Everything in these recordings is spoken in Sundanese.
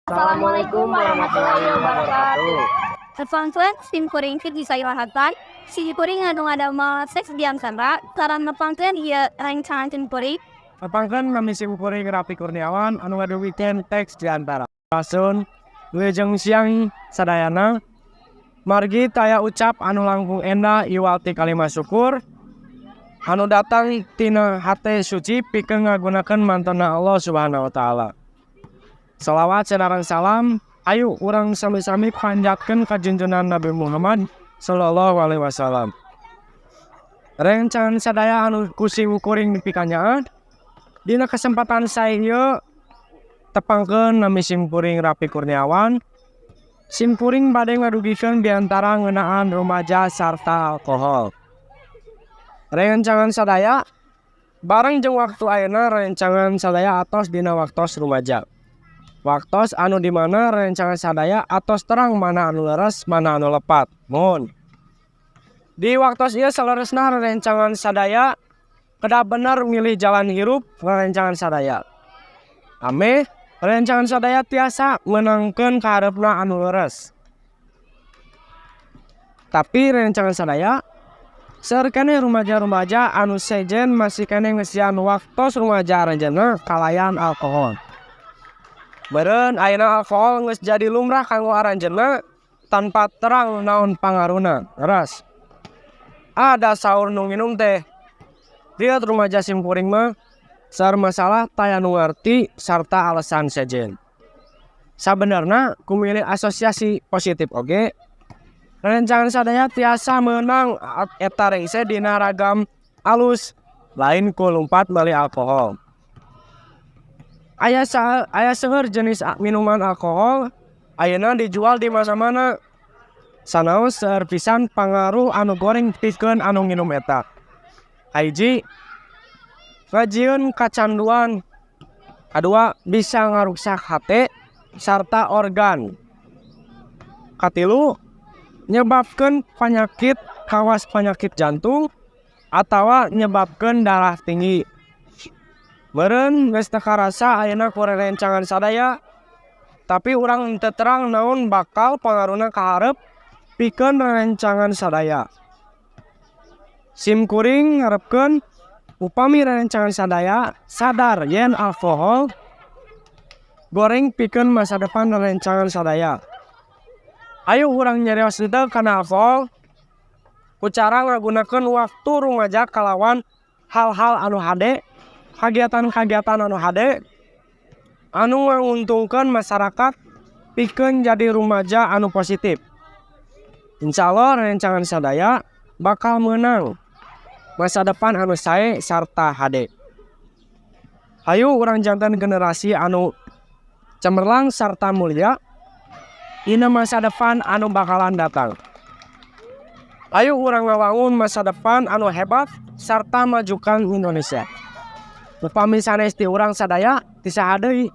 Assalamualaikum warahmatullahi wabarakatuh. Teman-teman, sim kuring fit bisa ilahatan. Si kuring anu ngadama seks diam sandra. Karena pangkeun ieu rancangan sim kuring. Nepangkeun nami sim kuring Rapi Kurniawan anu ngadu weekend teks di antara. Rasun wilujeng siang sadayana. Margi taya ucap anu langkung endah iwal ti kalimat syukur. Anu datang tina hate suci pikeun ngagunakeun mantona Allah Subhanahu wa taala. Salawat sadarang salam, ayo urang sami-sami panjatkeun ka junjungan Nabi Muhammad sallallahu alaihi wasallam. Rencangan sadaya anu kusimu kuring dipikanyaan. Dina kesempatan saya ieu tepangkeun nami sim kuring Rapi Kurniawan. Sim kuring bade ngadugikeun diantara ngeunaan rumaja sarta alkohol. Rencangan sadaya bareng jeung waktu ayeuna rencangan sadaya atos dina waktos rumaja. Waktos anu di mana rencangan sadaya atos terang mana anu leres mana anu lepat. Mohon. Di waktos ieu saleresna rencangan sadaya kedah bener milih jalan hirup rencangan sadaya. Ame rencangan sadaya tiasa menangkeun ka hareupna anu leres. Tapi rencangan sadaya seueur keneh rumaja-rumaja anu sejen masih keneh ngesian waktos rumaja aranjeunna kalayan alkohol. Beureun ayeuna alkohol geus jadi lumrah kanggo aranjeunna tanpa terang naon pangaruna. Ras. Ada saur nu nginum teh. Lihat rumaja sim kuring mah saur masalah taya nu ngarti sarta alasan sejen. Sabenerna kumilih asosiasi positif oge. Rencangan sadaya tiasa meunang eta rengse dina ragam alus lain ku lumpat meuli alkohol. Aya seueur jenis minuman alkohol ayeuna dijual di mana-mana. Sanaos seueur pisan pangaruh anu goreng pikeun anu nginum eta. Hiji, ngajieun kacanduan. Kadua, bisa ngarusak hate sarta organ. Katilu, nyebabkeun penyakit kawas penyakit jantung atawa nyebabkeun darah tinggi. Meureun geus teu karasa ayeuna ku rencangan sadaya, tapi urang teu terang naon bakal pangaruhna ka hareup pikeun rencangan sadaya. Sim kuring ngarepkeun upami rencangan sadaya sadar yen alkohol goreng pikeun masa depan rencangan sadaya. Ayo urang nyarios teu kana alkohol ku cara ngagunakeun waktu rumaja kalawan hal-hal anu hade, kagiatan-kagiatan anu hade anu nguntungkeun masyarakat pikeun jadi rumaja anu positif. Insyaallah rencangan sadaya bakal meunang masa depan anu sae sarta hade. Hayu urang janten generasi anu cemerlang sarta mulia dina masa depan anu bakalan datang. Ayo urang ngawangun masa depan anu hebat sarta majukan Indonesia. Upami sanes ti urang sadaya ti saha deui.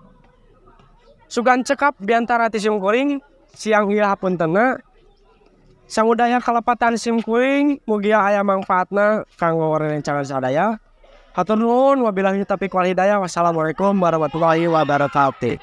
Sugan cekap diantara ti sim kuring siang ieu hapuntenna. Sangudaya kalepatan sim kuring mugia aya mangfaatna kanggo rencangan sadaya. Hatur nuhun wabillahi taufiq wal hidayah. Wassalamualaikum warahmatullahi wabarakatuh.